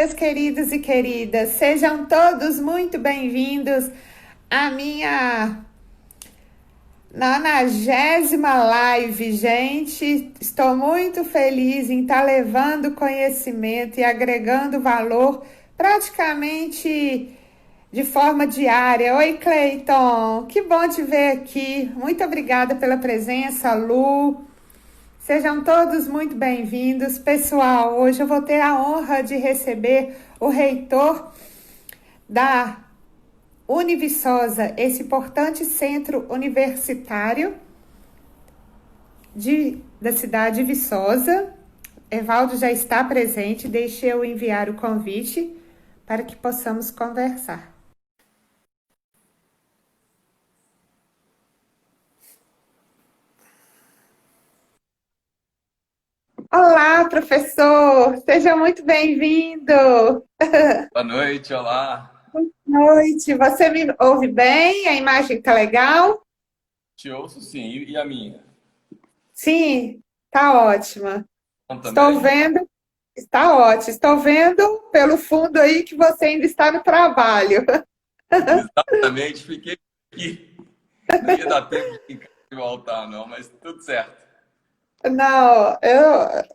Meus queridos e queridas, sejam todos muito bem-vindos à minha 90ª live, gente. Estou muito feliz em estar levando conhecimento e agregando valor praticamente de forma diária. Oi, Cleiton, que bom te ver aqui. Muito obrigada pela presença, Lu. Sejam todos muito bem-vindos. Pessoal, hoje eu vou ter a honra de receber o reitor da Univiçosa, esse importante centro universitário da cidade de Viçosa. Evaldo já está presente, deixe eu enviar o convite para que possamos conversar. Olá, professor! Seja muito bem-vindo! Boa noite, olá. Boa noite! Você me ouve bem? A imagem está legal? Te ouço sim, e a minha? Sim, está ótima. Bom Estou também? vendo, está ótimo. Estou vendo pelo fundo aí que você ainda está no trabalho. Exatamente, fiquei aqui. Não ia dar tempo de ficar e voltar, não, mas tudo certo. Não,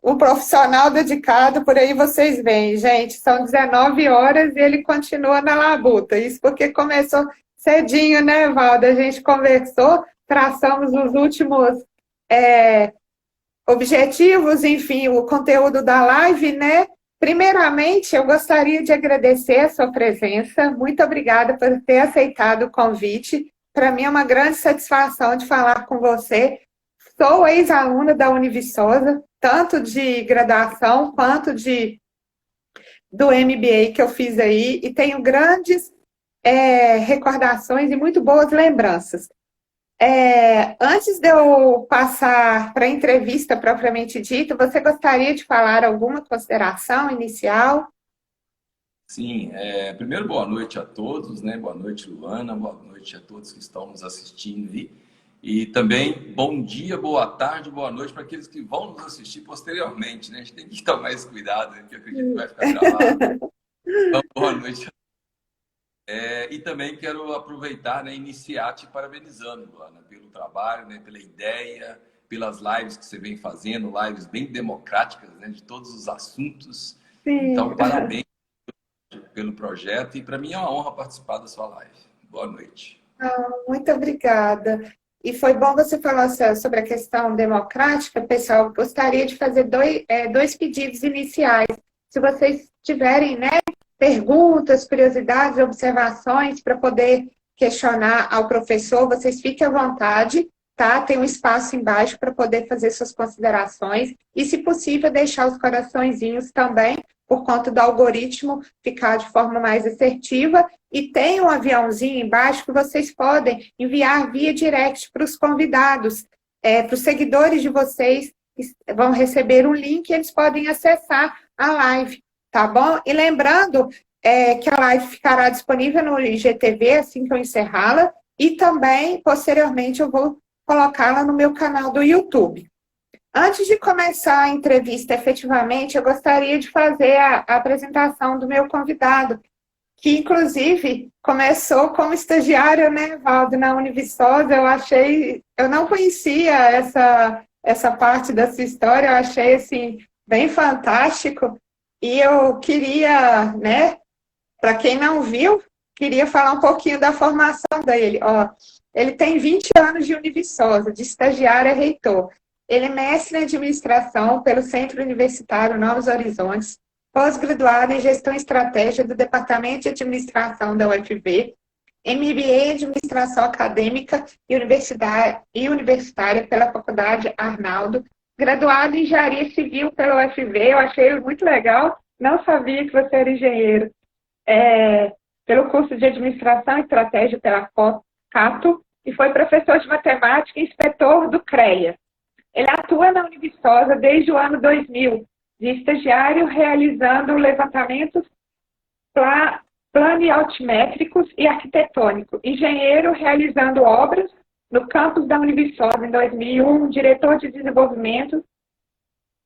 um profissional dedicado, por aí vocês veem, gente, são 19 horas e ele continua na labuta. Isso porque começou cedinho, né, Valdo? A gente conversou, traçamos os últimos objetivos, enfim, o conteúdo da live, né? Primeiramente, eu gostaria de agradecer a sua presença. Muito obrigada por ter aceitado o convite. Para mim é uma grande satisfação de falar com você. Sou ex-aluna da Univiçosa, tanto de graduação quanto do MBA que eu fiz aí, e tenho grandes recordações e muito boas lembranças. Antes de eu passar para a entrevista propriamente dita, você gostaria de falar alguma consideração inicial? Sim, primeiro boa noite a todos, né? Boa noite, Luana, boa noite a todos que estão nos assistindo aí. E também bom dia, boa tarde, boa noite para aqueles que vão nos assistir posteriormente, né? A gente tem que tomar esse cuidado, né? Porque eu acredito que vai ficar gravado. Então, boa noite. E também quero aproveitar, né, iniciar te parabenizando, Luana, pelo trabalho, né, pela ideia, pelas lives que você vem fazendo, lives bem democráticas, né, de todos os assuntos. Sim, Então, parabéns pelo projeto e para mim é uma honra participar da sua live. Boa noite. muito obrigada. E foi bom você falar sobre a questão democrática, pessoal. Gostaria de fazer dois pedidos iniciais. Se vocês tiverem, né, perguntas, curiosidades, observações para poder questionar ao professor, vocês fiquem à vontade, tá? Tem um espaço embaixo para poder fazer suas considerações e, se possível, deixar os coraçõezinhos também, por conta do algoritmo ficar de forma mais assertiva. E tem um aviãozinho embaixo que vocês podem enviar via direct para os convidados, para os seguidores de vocês, que vão receber um link e eles podem acessar a live, tá bom? E lembrando que a live ficará disponível no IGTV assim que eu encerrá-la, e também, posteriormente, eu vou colocá-la no meu canal do YouTube. Antes de começar a entrevista efetivamente, eu gostaria de fazer a apresentação do meu convidado, que inclusive começou como estagiário, né, Valdo, na Univiçosa. Eu não conhecia essa parte da sua história, eu achei assim bem fantástico. E eu queria, né, para quem não viu, queria falar um pouquinho da formação dele. Ó, ele tem 20 anos de Univiçosa, de estagiário a reitor. Ele é mestre em administração pelo Centro Universitário Novos Horizontes, pós-graduado em Gestão e Estratégia do Departamento de Administração da UFV, MBA em Administração Acadêmica e Universitária pela Faculdade Arnaldo, graduado em Engenharia Civil pela UFV. Eu achei muito legal, não sabia que você era engenheiro. Pelo curso de Administração e Estratégia pela Cato, e foi professor de matemática e inspetor do CREA. Ele atua na Univiçosa desde o ano 2000, de estagiário realizando levantamentos planialtimétricos e arquitetônicos, engenheiro realizando obras no campus da Univiçosa em 2001, diretor de desenvolvimento,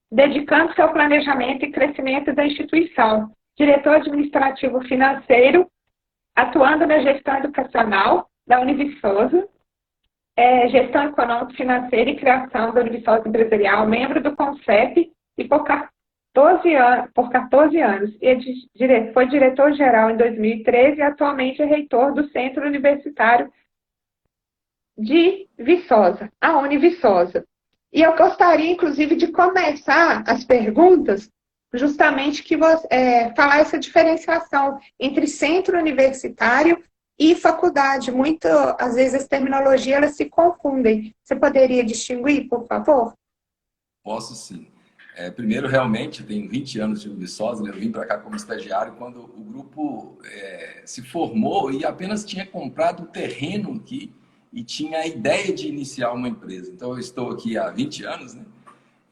dedicando-se ao planejamento e crescimento da instituição, diretor administrativo financeiro, atuando na gestão educacional da Univiçosa, gestão econômica, financeira e criação da Univiçosa Empresarial, membro do CONCEP e por 14 anos. Foi diretor-geral em 2013 e atualmente é reitor do Centro Universitário de Viçosa, a Univiçosa. E eu gostaria, inclusive, de começar as perguntas justamente falar essa diferenciação entre centro universitário e faculdade. Muito, às vezes, as terminologias elas se confundem. Você poderia distinguir, por favor? Posso sim. Primeiro, realmente, tenho 20 anos de Viçosa, eu vim para cá como estagiário quando o grupo se formou e apenas tinha comprado o terreno aqui e tinha a ideia de iniciar uma empresa. Então, eu estou aqui há 20 anos, né?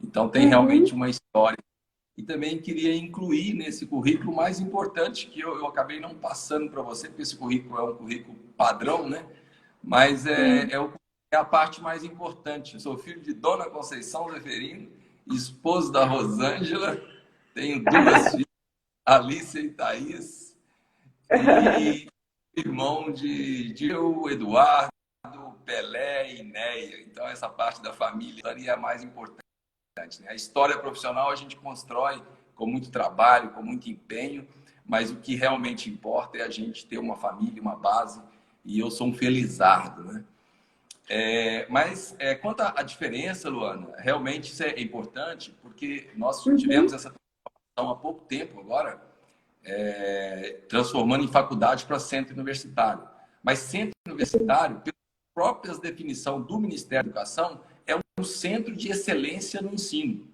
Então, tem realmente uma história. E também queria incluir nesse currículo o mais importante, que eu acabei não passando para você, porque esse currículo é um currículo padrão, né? Mas é a parte mais importante. Eu sou filho de Dona Conceição Zeferino, esposo da Rosângela, tenho 2 filhas, Alice e Thaís, e irmão de Gil, Eduardo, Pelé e Neia. Então, essa parte da família seria a mais importante. A história profissional a gente constrói com muito trabalho, com muito empenho, mas o que realmente importa é a gente ter uma família, uma base, e eu sou um felizardo, né? Mas quanto à diferença, Luana, realmente isso é importante, porque nós tivemos essa transformação há pouco tempo agora, transformando em faculdade para centro universitário. Mas centro universitário, pela própria definição do Ministério da Educação, é um centro de excelência no ensino.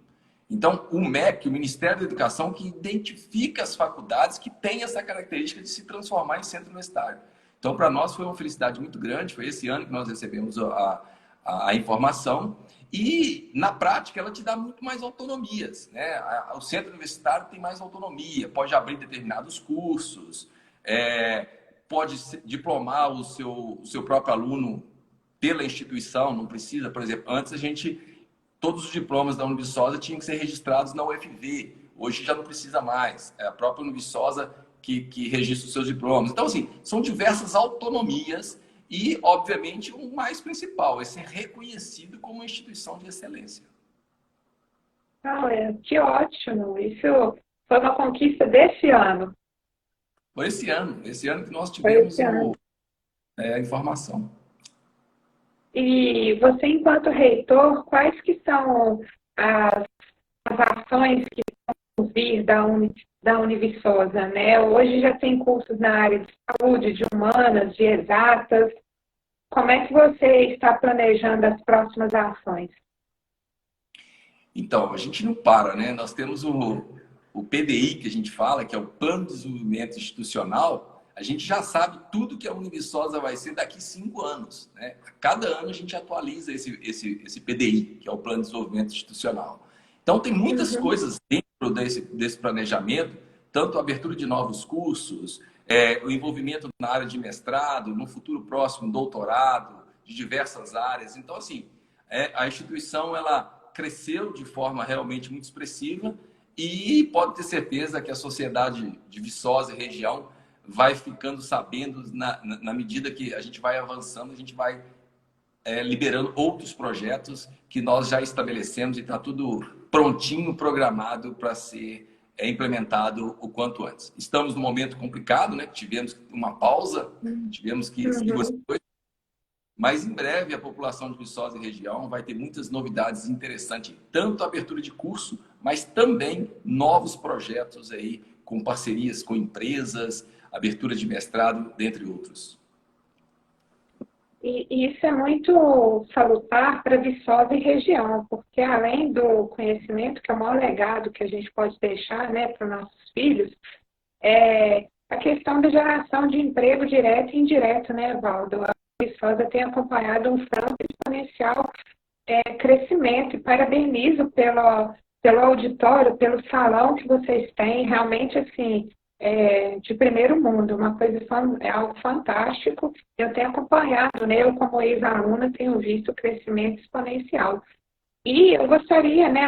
Então, o MEC, o Ministério da Educação, que identifica as faculdades que têm essa característica de se transformar em centro universitário. Então, para nós foi uma felicidade muito grande, foi esse ano que nós recebemos a informação e, na prática, ela te dá muito mais autonomias, né? O centro universitário tem mais autonomia, pode abrir determinados cursos, pode diplomar o seu próprio aluno pela instituição, não precisa, por exemplo, antes todos os diplomas da Univiçosa tinham que ser registrados na UFV, hoje já não precisa mais, é a própria Univiçosa que registra os seus diplomas. Então, assim, são diversas autonomias e, obviamente, o mais principal é ser reconhecido como uma instituição de excelência. Que ótimo! Isso foi uma conquista desse ano. Foi esse ano que nós tivemos a informação. E você, enquanto reitor, quais que são as ações que vão vir da Univiçosa, né? Hoje já tem cursos na área de saúde, de humanas, de exatas. Como é que você está planejando as próximas ações? Então, a gente não para, né? Nós temos o PDI, que a gente fala, que é o Plano de Desenvolvimento Institucional. A gente já sabe tudo que a Univiçosa vai ser daqui 5 anos, né? A cada ano a gente atualiza esse PDI, que é o Plano de Desenvolvimento Institucional. Então, tem muitas coisas dentro desse planejamento, tanto a abertura de novos cursos, o envolvimento na área de mestrado, no futuro próximo, doutorado, de diversas áreas. Então, assim, a instituição ela cresceu de forma realmente muito expressiva e pode ter certeza que a sociedade de Viçosa e região vai ficando sabendo na medida que a gente vai avançando, a gente vai liberando outros projetos que nós já estabelecemos e está tudo prontinho, programado para ser implementado o quanto antes. Estamos num momento complicado, né? Tivemos uma pausa, tivemos que seguir as coisas, mas em breve a população de Viçosa e região vai ter muitas novidades interessantes, tanto a abertura de curso, mas também novos projetos aí com parcerias com empresas, abertura de mestrado, dentre outros. E isso é muito salutar para Viçosa e região, porque além do conhecimento, que é o maior legado que a gente pode deixar, né, para os nossos filhos, a questão da geração de emprego direto e indireto, né, Valdo? A Viçosa tem acompanhado um franco exponencial crescimento e parabenizo pelo auditório, pelo salão que vocês têm, realmente, assim, de primeiro mundo, uma coisa, é algo fantástico. Eu tenho acompanhado, né? Eu como ex-aluna tenho visto o crescimento exponencial. E eu gostaria, né,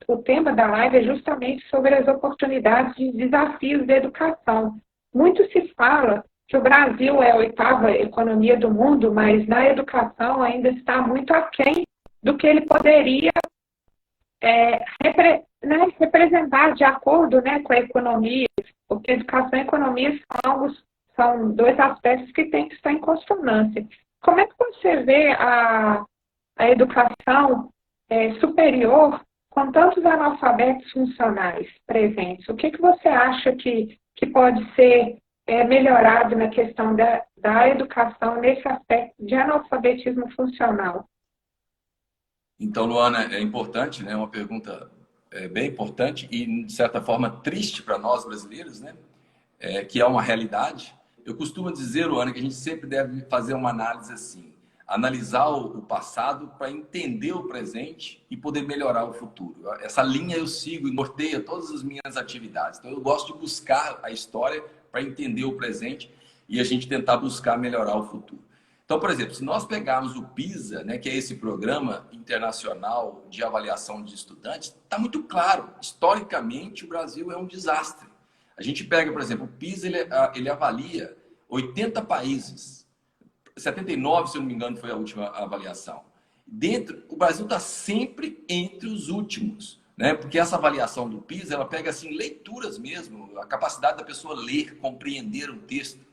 o tema da live é justamente sobre as oportunidades e desafios da educação. Muito se fala que o Brasil é a oitava economia do mundo, mas na educação ainda está muito aquém do que ele poderia representar de acordo, né, com a economia, porque educação e economia são dois aspectos que têm que estar em consonância. Como é que você vê a educação superior com tantos analfabetos funcionais presentes? O que você acha que pode ser melhorado na questão da educação nesse aspecto de analfabetismo funcional? Então, Luana, é importante, né? Uma pergunta bem importante e, de certa forma, triste para nós brasileiros, né? Que é uma realidade. Eu costumo dizer, Luana, que a gente sempre deve fazer uma análise assim, analisar o passado para entender o presente e poder melhorar o futuro. Essa linha eu sigo e norteia todas as minhas atividades. Então, eu gosto de buscar a história para entender o presente e a gente tentar buscar melhorar o futuro. Então, por exemplo, se nós pegarmos o PISA, né, que é esse programa internacional de avaliação de estudantes, está muito claro. Historicamente, o Brasil é um desastre. A gente pega, por exemplo, o PISA, ele avalia 80 países. 79, se eu não me engano, foi a última avaliação. O Brasil está sempre entre os últimos, né? Porque essa avaliação do PISA, ela pega assim, leituras mesmo, a capacidade da pessoa ler, compreender um texto.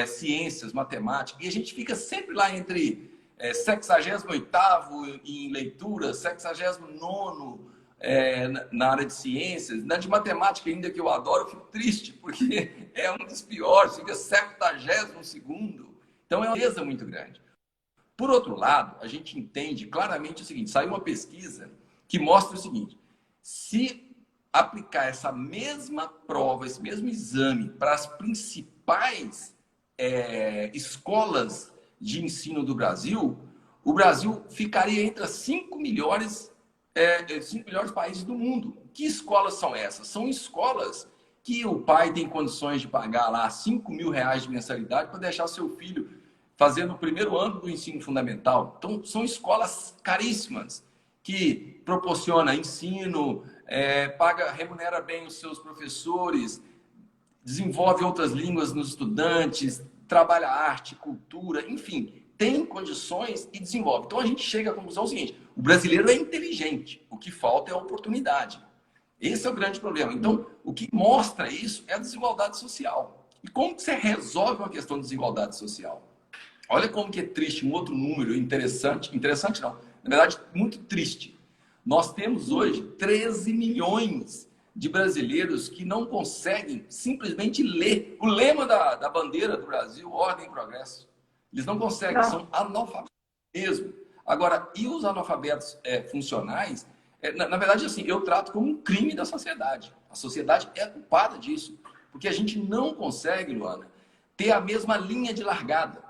Ciências, matemática, e a gente fica sempre lá entre 68º em leitura, 69º na área de ciências. Na de matemática, ainda que eu adoro, eu fico triste, porque é um dos piores, fica 72º. Então, é uma beleza muito grande. Por outro lado, a gente entende claramente o seguinte, saiu uma pesquisa que mostra o seguinte, se aplicar essa mesma prova, esse mesmo exame para as principais escolas de ensino do Brasil, o Brasil ficaria entre as 5 melhores países do mundo. Que escolas são essas? São escolas que o pai tem condições de pagar lá R$ 5.000 de mensalidade para deixar seu filho fazendo o primeiro ano do ensino fundamental. Então, são escolas caríssimas que proporciona ensino, remunera bem os seus professores, desenvolve outras línguas nos estudantes, trabalha arte, cultura, enfim, tem condições e desenvolve. Então a gente chega à conclusão seguinte, o brasileiro é inteligente, o que falta é a oportunidade. Esse é o grande problema. Então, o que mostra isso é a desigualdade social. E como que você resolve uma questão de desigualdade social? Olha como que é triste, um outro número interessante não, na verdade, muito triste. Nós temos hoje 13 milhões de brasileiros que não conseguem simplesmente ler o lema da bandeira do Brasil, ordem e progresso. Eles não conseguem, são analfabetos mesmo. Agora, e os analfabetos funcionais, na verdade, assim, eu trato como um crime da sociedade. A sociedade é culpada disso, porque a gente não consegue, Luana, ter a mesma linha de largada.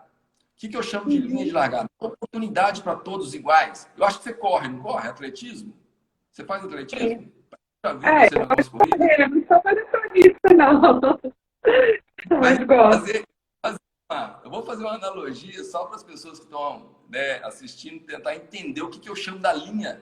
O que eu chamo de linha de largada? Oportunidade para todos iguais. Eu acho que você corre, não corre? Atletismo? Você faz atletismo? Já viu você na nossa corrida? Eu não sou maratonista, não. Mas gosto. Eu vou fazer uma analogia só para as pessoas que estão assistindo, tentar entender o que eu chamo da linha,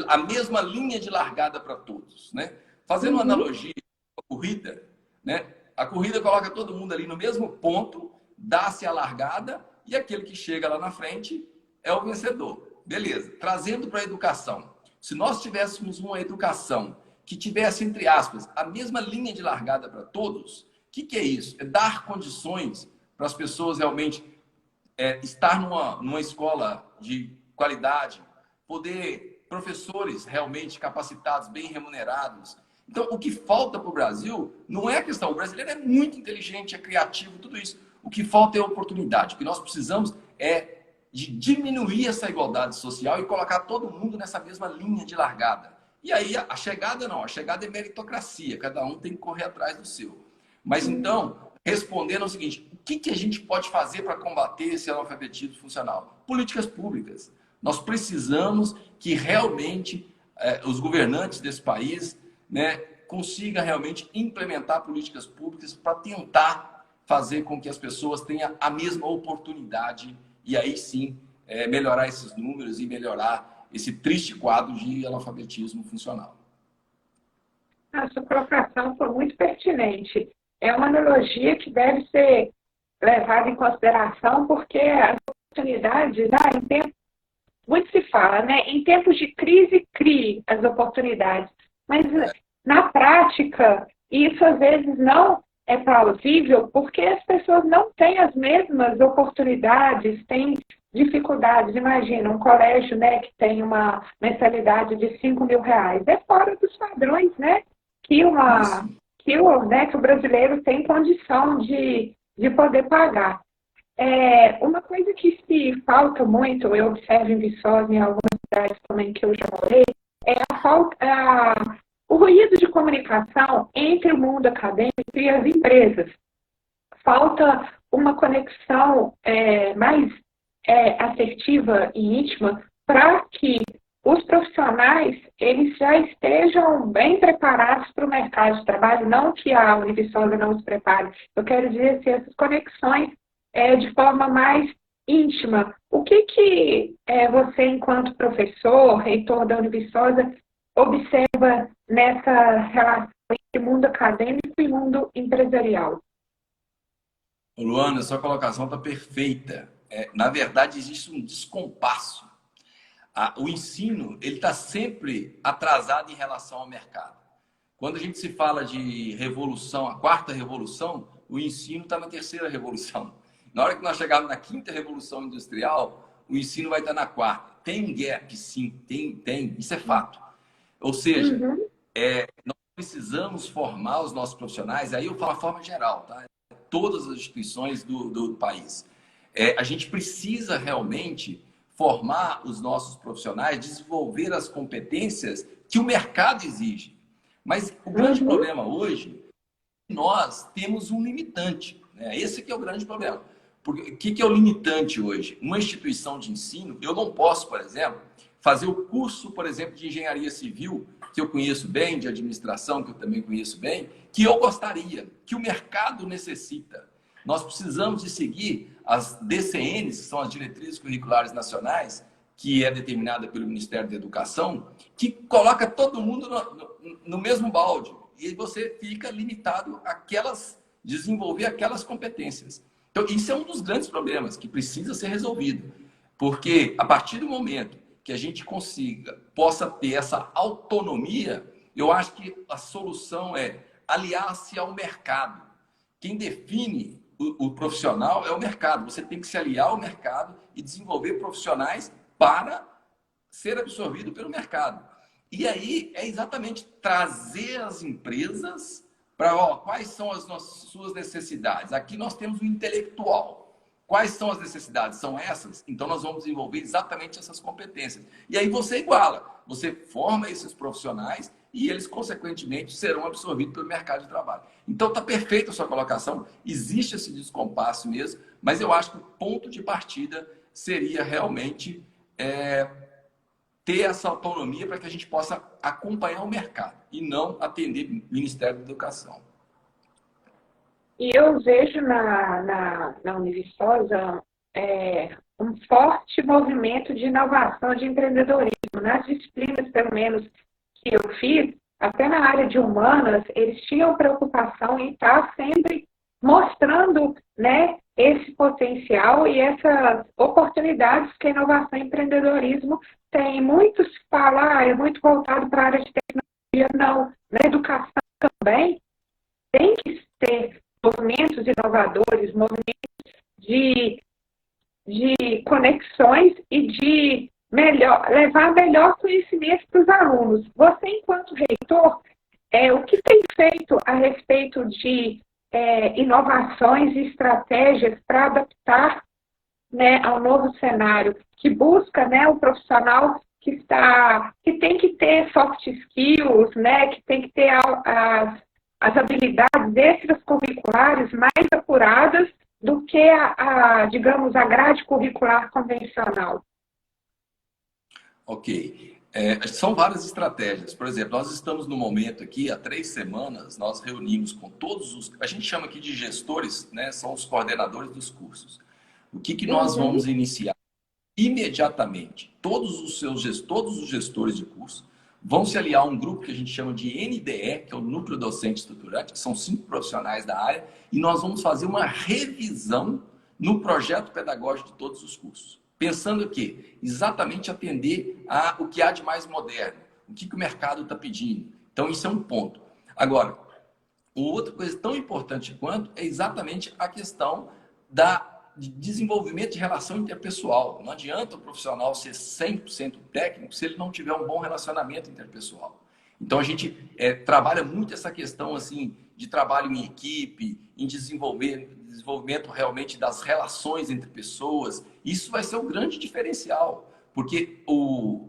a mesma linha de largada para todos. Né? Fazendo uma analogia com a corrida, né? A corrida coloca todo mundo ali no mesmo ponto, dá-se a largada e aquele que chega lá na frente é o vencedor. Beleza. Trazendo para a educação. Se nós tivéssemos uma educação que tivesse, entre aspas, a mesma linha de largada para todos, o que é isso? É dar condições para as pessoas realmente estar numa escola de qualidade, poder professores realmente capacitados, bem remunerados. Então, o que falta para o Brasil não é a questão. O brasileiro é muito inteligente, é criativo, tudo isso. O que falta é oportunidade. O que nós precisamos é de diminuir essa igualdade social e colocar todo mundo nessa mesma linha de largada. E aí, a chegada não. A chegada é meritocracia. Cada um tem que correr atrás do seu. Mas, então, respondendo ao seguinte, o que a gente pode fazer para combater esse analfabetismo funcional? Políticas públicas. Nós precisamos que realmente os governantes desse país consigam realmente implementar políticas públicas para tentar fazer com que as pessoas tenham a mesma oportunidade e aí sim melhorar esses números e melhorar esse triste quadro de analfabetismo funcional. A sua colocação foi muito pertinente. É uma analogia que deve ser levada em consideração, porque as oportunidades, muito se fala, né? Em tempos de crise, crie as oportunidades. Mas, na prática, isso às vezes não é plausível, porque as pessoas não têm as mesmas oportunidades, têm dificuldades. Imagina, um colégio, né, que tem uma mensalidade de R$ 5.000. É fora dos padrões, né? Que o brasileiro tem condição de poder pagar. Uma coisa que se falta muito, eu observo em Viçosa, em algumas cidades também que eu já morei, é o ruído de comunicação entre o mundo acadêmico e as empresas. Falta uma conexão mais assertiva e íntima para que os profissionais eles já estejam bem preparados para o mercado de trabalho, não que a Univiçosa não os prepare. Eu quero dizer assim, essas conexões de forma mais íntima. O que você, enquanto professor, reitor da Univiçosa, observa nessa relação entre mundo acadêmico e mundo empresarial? Luana, sua colocação está perfeita. Na verdade, existe um descompasso. O ensino ele está sempre atrasado em relação ao mercado. Quando a gente se fala de revolução, a quarta revolução, o ensino está na terceira revolução. Na hora que nós chegarmos na quinta revolução industrial, o ensino vai estar na quarta. Tem um gap, sim, tem. Isso é fato. Ou seja, nós precisamos formar os nossos profissionais, aí eu falo de forma geral, tá? Todas as instituições do país. A gente precisa realmente formar os nossos profissionais, desenvolver as competências que o mercado exige. Mas o grande problema hoje, nós temos um limitante. Né? Esse que é o grande problema. Porque, o que é o limitante hoje? Uma instituição de ensino, eu não posso, por exemplo, fazer o curso, por exemplo, de engenharia civil, que eu conheço bem, de administração, que eu também conheço bem, que eu gostaria, que o mercado necessita. Nós precisamos de seguir as DCNs, que são as Diretrizes Curriculares Nacionais, que é determinada pelo Ministério da Educação, que coloca todo mundo no mesmo balde. E você fica limitado desenvolver aquelas competências. Então, isso é um dos grandes problemas que precisa ser resolvido. Porque, a partir do momento que a gente possa ter essa autonomia, eu acho que a solução é aliar-se ao mercado. Quem define o profissional é o mercado. Você tem que se aliar ao mercado e desenvolver profissionais para ser absorvido pelo mercado. E aí é exatamente trazer as empresas para quais são as suas necessidades. Aqui nós temos o intelectual. Quais são as necessidades? São essas? Então nós vamos desenvolver exatamente essas competências. E aí você iguala, você forma esses profissionais e eles, consequentemente, serão absorvidos pelo mercado de trabalho. Então está perfeita a sua colocação, existe esse descompasso mesmo, mas eu acho que o ponto de partida seria realmente ter essa autonomia para que a gente possa acompanhar o mercado e não atender o Ministério da Educação. E eu vejo na Univiçosa um forte movimento de inovação, de empreendedorismo. Nas disciplinas, pelo menos, que eu fiz, até na área de humanas, eles tinham preocupação em estar sempre mostrando, né, esse potencial e essas oportunidades que a inovação e empreendedorismo tem. Muitos falam, é muito voltado para a área de tecnologia. Não, na educação também tem que ter movimentos inovadores, movimentos de conexões e de levar melhor conhecimento para os alunos. Você, enquanto reitor, o que tem feito a respeito de inovações e estratégias para adaptar, né, ao novo cenário, que busca, né, o profissional que tem que ter soft skills, né, que tem que ter as habilidades extracurriculares mais apuradas do que digamos, a grade curricular convencional? Ok. São várias estratégias. Por exemplo, nós estamos no momento aqui, há 3 semanas, nós reunimos com todos a gente chama aqui de gestores, né? São os coordenadores dos cursos. O que nós vamos iniciar? imediatamente, todos os gestores de curso vão se aliar a um grupo que a gente chama de NDE, que é o Núcleo Docente Estruturante, que são 5 profissionais da área, e nós vamos fazer uma revisão no projeto pedagógico de todos os cursos. Pensando o quê? Exatamente atender o que há de mais moderno, o que o mercado está pedindo. Então, isso é um ponto. Agora, outra coisa tão importante quanto é exatamente a questão de desenvolvimento de relação interpessoal. Não adianta o profissional ser 100% técnico se ele não tiver um bom relacionamento interpessoal. Então, a gente trabalha muito essa questão assim, de trabalho em equipe, em desenvolvimento realmente das relações entre pessoas. Isso vai ser o grande diferencial, porque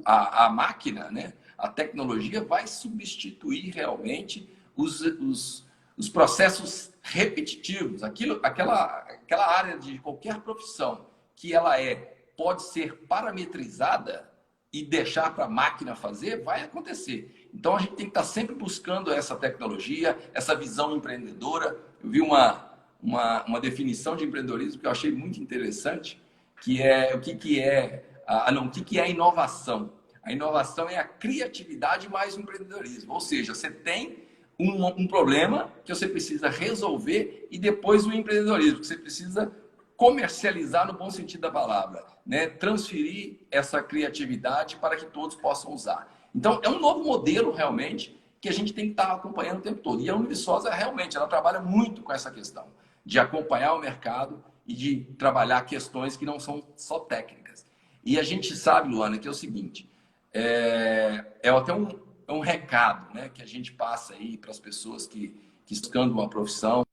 a máquina, né, a tecnologia vai substituir realmente os processos repetitivos, aquela área de qualquer profissão que ela pode ser parametrizada e deixar para a máquina fazer, vai acontecer. Então, a gente tem que estar sempre buscando essa tecnologia, essa visão empreendedora. Eu vi uma definição de empreendedorismo que eu achei muito interessante, que é o que é a inovação. A inovação é a criatividade mais o empreendedorismo. Ou seja, você tem um problema que você precisa resolver e depois o empreendedorismo, que você precisa comercializar no bom sentido da palavra, né? Transferir essa criatividade para que todos possam usar. Então, é um novo modelo realmente que a gente tem que estar acompanhando o tempo todo. E a Univiçosa realmente, ela trabalha muito com essa questão de acompanhar o mercado e de trabalhar questões que não são só técnicas. E a gente sabe, Luana, que é o seguinte, até um recado, né, que a gente passa aí para as pessoas que buscando uma profissão,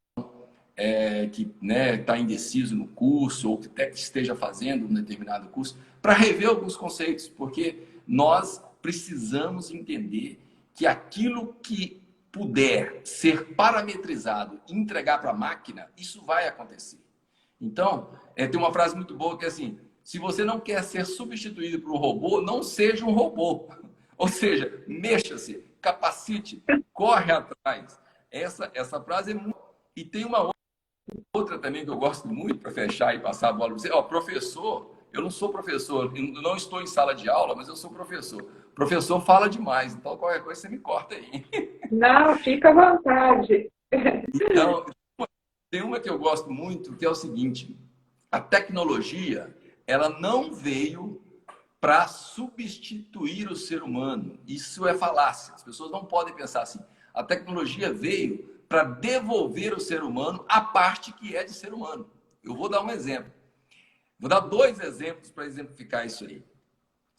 que está indeciso no curso ou que até que esteja fazendo um determinado curso, para rever alguns conceitos, porque nós precisamos entender que aquilo que puder ser parametrizado e entregar para a máquina, isso vai acontecer. Então, tem uma frase muito boa que é assim, se você não quer ser substituído por um robô, não seja um robô. Ou seja, mexa-se, capacite, corre atrás. Essa frase é muito... E tem uma outra também que eu gosto muito, para fechar e passar a bola para você. Professor, eu não sou professor, eu não estou em sala de aula, mas eu sou professor. Professor fala demais, então qualquer coisa você me corta aí. Não, fica à vontade. Então, tem uma que eu gosto muito, que é o seguinte, a tecnologia, ela não veio para substituir o ser humano. Isso é falácia. As pessoas não podem pensar assim. A tecnologia veio para devolver o ser humano a parte que é de ser humano. Eu vou dar um exemplo. Vou dar 2 exemplos para exemplificar isso aí.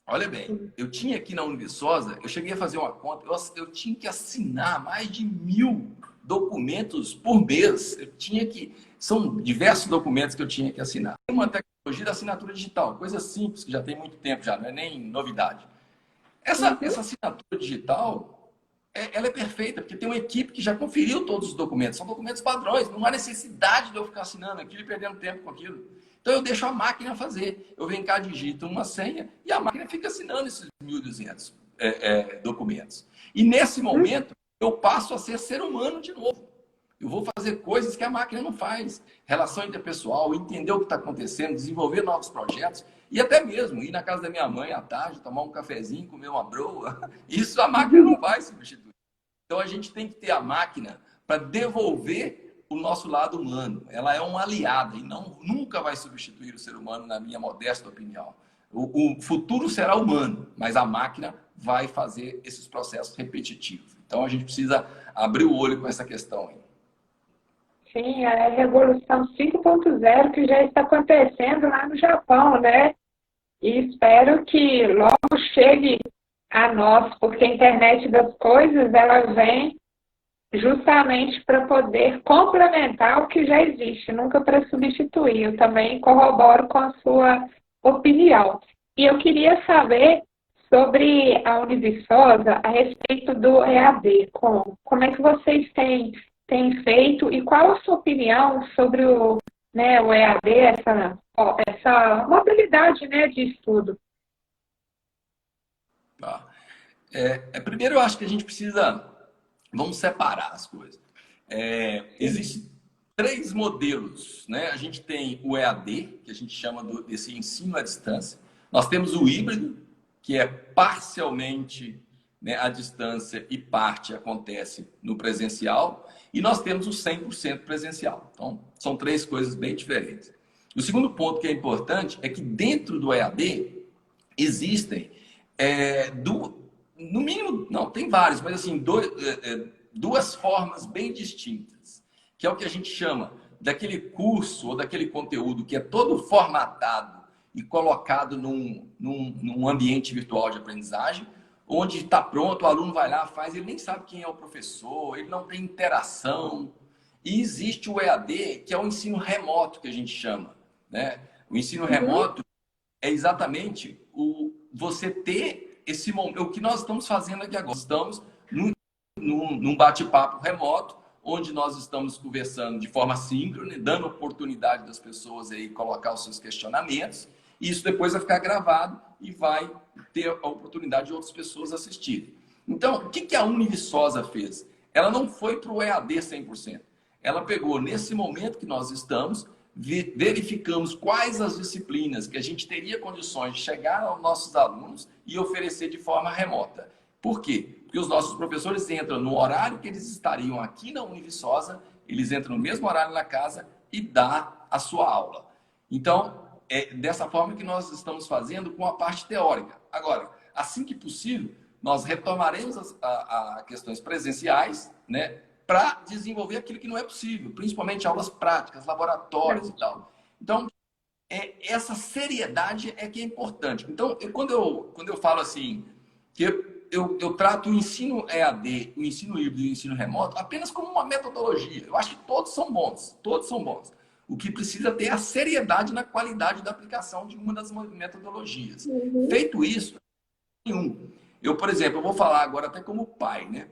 Olha bem, eu tinha aqui na Univiçosa, eu cheguei a fazer uma conta, eu tinha que assinar mais de 1000 documentos por mês. São diversos documentos que eu tinha que assinar. Uma tecnologia da assinatura digital, coisa simples, que já tem muito tempo já, não é nem novidade. Essa assinatura digital, ela é perfeita, porque tem uma equipe que já conferiu todos os documentos. São documentos padrões, não há necessidade de eu ficar assinando aquilo e perdendo tempo com aquilo. Então, eu deixo a máquina fazer. Eu venho cá, digito uma senha e a máquina fica assinando esses 1.200 documentos. E, nesse momento, eu passo a ser humano de novo. Eu vou fazer coisas que a máquina não faz. Relação interpessoal, entender o que está acontecendo, desenvolver novos projetos e até mesmo ir na casa da minha mãe à tarde, tomar um cafezinho, comer uma broa. Isso a máquina não vai substituir. Então, a gente tem que ter a máquina para devolver o nosso lado humano. Ela é uma aliada e nunca vai substituir o ser humano, na minha modesta opinião. O futuro será humano, mas a máquina vai fazer esses processos repetitivos. Então, a gente precisa abrir o olho com essa questão aí. Sim, é a Revolução 5.0 que já está acontecendo lá no Japão, né? E espero que logo chegue a nós, porque a internet das coisas, ela vem justamente para poder complementar o que já existe, nunca para substituir. Eu também corroboro com a sua opinião. E eu queria saber sobre a Univiçosa a respeito do EAD. Como é que vocês têm feito e qual a sua opinião sobre o EAD, essa mobilidade, né, de estudo? Tá. Primeiro, eu acho que a gente precisa... Vamos separar as coisas. Existem 3 modelos, né? A gente tem o EAD, que a gente chama desse ensino à distância. Nós temos o híbrido, que é parcialmente, né, à distância e parte acontece no presencial. E nós temos o 100% presencial. Então, são três coisas bem diferentes. O segundo ponto que é importante é que dentro do EAD existem, no mínimo, não, tem vários, mas assim, duas formas bem distintas, que é o que a gente chama daquele curso ou daquele conteúdo que é todo formatado e colocado num ambiente virtual de aprendizagem, onde está pronto, o aluno vai lá, faz, ele nem sabe quem é o professor, ele não tem interação. E existe o EAD, que é o ensino remoto, que a gente chama, né? O ensino remoto é exatamente você ter esse momento. O que nós estamos fazendo aqui agora? Estamos num bate-papo remoto, onde nós estamos conversando de forma síncrona, dando oportunidade das pessoas aí colocar os seus questionamentos. E isso depois vai ficar gravado e vai ter a oportunidade de outras pessoas assistirem. Então, o que a Univiçosa fez? Ela não foi para o EAD 100%. Ela pegou, nesse momento que nós estamos, verificamos quais as disciplinas que a gente teria condições de chegar aos nossos alunos e oferecer de forma remota. Por quê? Porque os nossos professores entram no horário que eles estariam aqui na Univiçosa, eles entram no mesmo horário na casa e dá a sua aula. Então, é dessa forma que nós estamos fazendo com a parte teórica. Agora, assim que possível, nós retomaremos as questões presenciais, né, para desenvolver aquilo que não é possível, principalmente aulas práticas, laboratórios e tal. Então, essa seriedade é que é importante. Então, quando eu falo assim, que eu trato o ensino EAD, o ensino híbrido e o ensino remoto apenas como uma metodologia. Eu acho que todos são bons, todos são bons. O que precisa ter é a seriedade na qualidade da aplicação de uma das metodologias. Feito isso, nenhum. Eu, por exemplo, eu vou falar agora até como pai, né?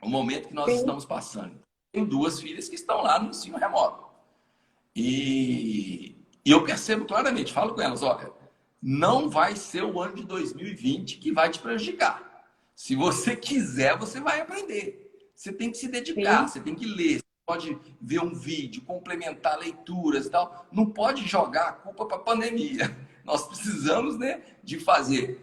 O momento que nós estamos passando. Tenho duas filhas que estão lá no ensino remoto. E eu percebo claramente, falo com elas, olha, não vai ser o ano de 2020 que vai te prejudicar. Se você quiser, você vai aprender. Você tem que se dedicar, você tem que ler. Pode ver um vídeo, complementar leituras e tal. Não pode jogar a culpa para a pandemia. Nós precisamos, né, de fazer,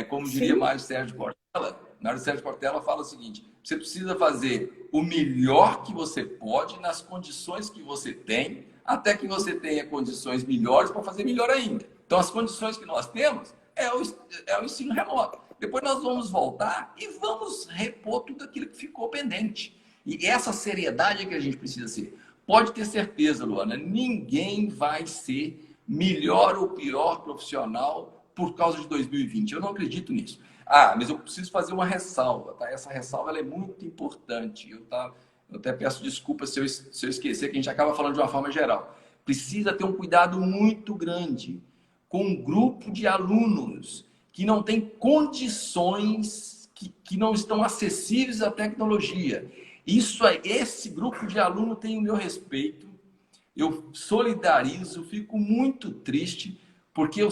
como diria Mário Sérgio Cortella. Mário Sérgio Cortella fala o seguinte: você precisa fazer o melhor que você pode nas condições que você tem, até que você tenha condições melhores para fazer melhor ainda. Então, as condições que nós temos é o ensino remoto. Depois nós vamos voltar e vamos repor tudo aquilo que ficou pendente. E essa seriedade é que a gente precisa ser. Pode ter certeza, Luana, ninguém vai ser melhor ou pior profissional por causa de 2020. Eu não acredito nisso. Ah, mas eu preciso fazer uma ressalva, tá? Essa ressalva ela é muito importante. Eu até peço desculpas se eu esquecer, que a gente acaba falando de uma forma geral. Precisa ter um cuidado muito grande com um grupo de alunos que não tem condições, que não estão acessíveis à tecnologia. Esse grupo de aluno tem o meu respeito, eu solidarizo, fico muito triste, porque eu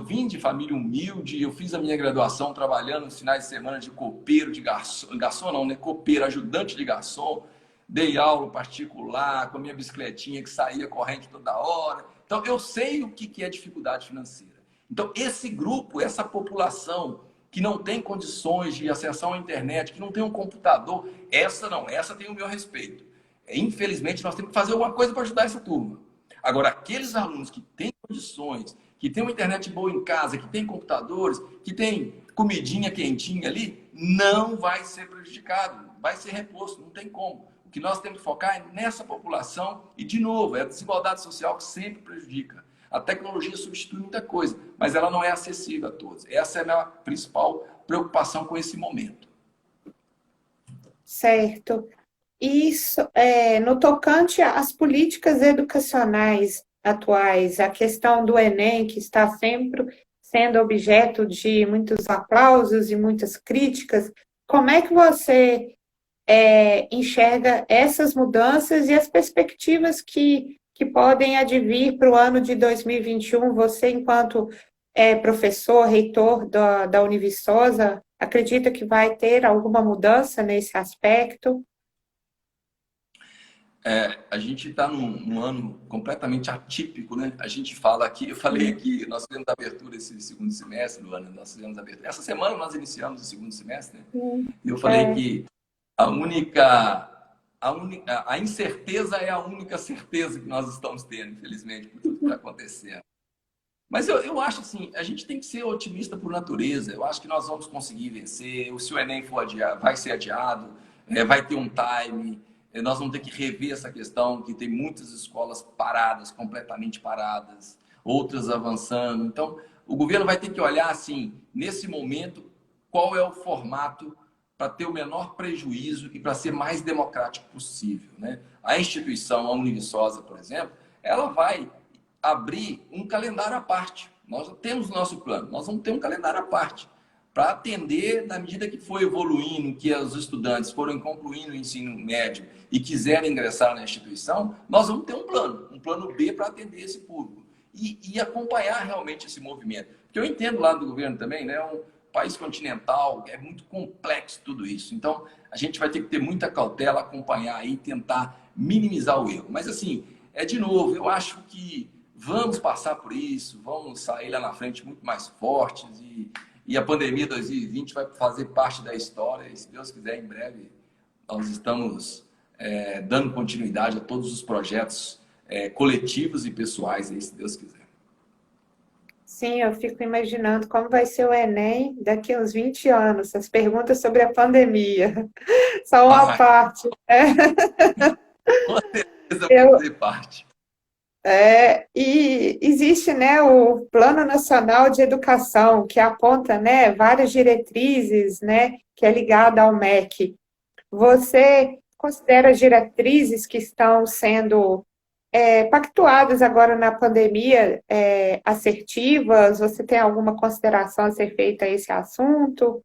vim de família humilde, eu fiz a minha graduação trabalhando nos finais de semana de copeiro, de garçom não, né? Copeiro, ajudante de garçom, dei aula particular, com a minha bicicletinha que saía corrente toda hora. Então, eu sei o que é dificuldade financeira. Então, esse grupo, essa população que não tem condições de acessar a internet, que não tem um computador, essa tem o meu respeito. Infelizmente, nós temos que fazer alguma coisa para ajudar essa turma. Agora, aqueles alunos que têm condições, que têm uma internet boa em casa, que têm computadores, que têm comidinha quentinha ali, não vai ser prejudicado, vai ser reposto, não tem como. O que nós temos que focar é nessa população e, de novo, é a desigualdade social que sempre prejudica. A tecnologia substitui muita coisa, mas ela não é acessível a todos. Essa é a minha principal preocupação com esse momento. Certo. Isso, no tocante às políticas educacionais atuais, a questão do Enem, que está sempre sendo objeto de muitos aplausos e muitas críticas, como é que você enxerga essas mudanças e as perspectivas que podem advir para o ano de 2021? Você, enquanto professor, reitor da Univiçosa, acredita que vai ter alguma mudança nesse aspecto? A gente está num ano completamente atípico, né? A gente fala aqui, eu falei aqui, nós fizemos a abertura esse segundo semestre do ano, nós fizemos a abertura. Essa semana nós iniciamos o segundo semestre, né? Sim. E eu falei que a incerteza é a única certeza que nós estamos tendo, infelizmente, por tudo que está acontecendo. Mas eu acho assim, a gente tem que ser otimista por natureza. Eu acho que nós vamos conseguir vencer. Se o Enem for adiado, vai ser adiado, vai ter um time. Nós vamos ter que rever essa questão, que tem muitas escolas paradas, completamente paradas, outras avançando. Então, o governo vai ter que olhar assim, nesse momento, qual é o formato para ter o menor prejuízo e para ser mais democrático possível, né? A instituição, a Univiçosa, por exemplo, ela vai abrir um calendário à parte. Nós temos o nosso plano, nós vamos ter um calendário à parte para atender na medida que for evoluindo, que os estudantes foram concluindo o ensino médio e quiserem ingressar na instituição, nós vamos ter um plano B para atender esse público e acompanhar realmente esse movimento. Porque eu entendo lá do governo também, né? Um país continental, é muito complexo tudo isso. Então, a gente vai ter que ter muita cautela, acompanhar e tentar minimizar o erro. Mas assim, de novo, eu acho que vamos passar por isso, vamos sair lá na frente muito mais fortes e a pandemia 2020 vai fazer parte da história e, se Deus quiser, em breve nós estamos dando continuidade a todos os projetos coletivos e pessoais, aí, se Deus quiser. Sim, eu fico imaginando como vai ser o Enem daqui a uns 20 anos, as perguntas sobre a pandemia. Só uma parte. Com certeza vai Eu, fazer parte. e existe, né, o Plano Nacional de Educação, que aponta, né, várias diretrizes, né, que é ligada ao MEC. Você considera as diretrizes que estão sendo pactuadas agora na pandemia assertivas? Você tem alguma consideração a ser feita a esse assunto?